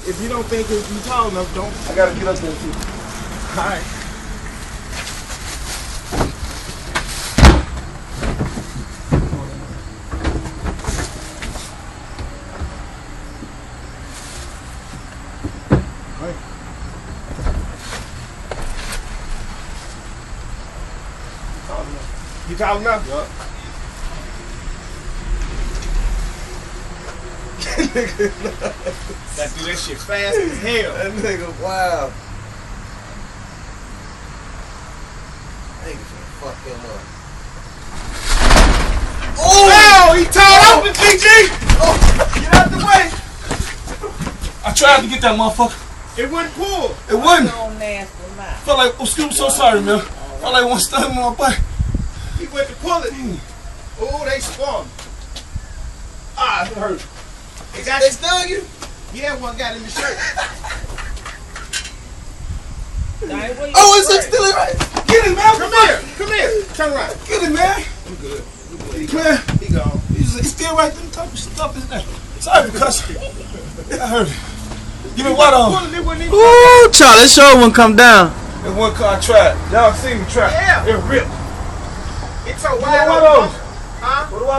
If you don't think you tall enough, don't. I gotta get up there too. All right. You tall enough? Yup. Gotta do that shit fast as hell. That nigga, wow. Nigga finna fuck him up. Oh, he tied up with GG! Oh, get out the way! I tried to get that motherfucker. It wouldn't pull. It wouldn't. Don't nasty mouth. Felt like, oh, excuse me, so sorry, man. Felt like one stung in my butt. He went to pull it. Oh, they spun. Ah, it hurt. They stung you? Yeah, one got in the shirt. Oh, it's still in right. Get him, man. Come here. Come here. Turn around. Get him, man. I'm good. Man, He gone. he's still right there. Top of stuff is there. Sorry for cussing. I heard it. Give me water on. Pulling it when he Ooh, child, that sure wouldn't come down. And one car I tried. Y'all seen me try. Yeah. It ripped. It's so What wide do I open. do? Huh? What do I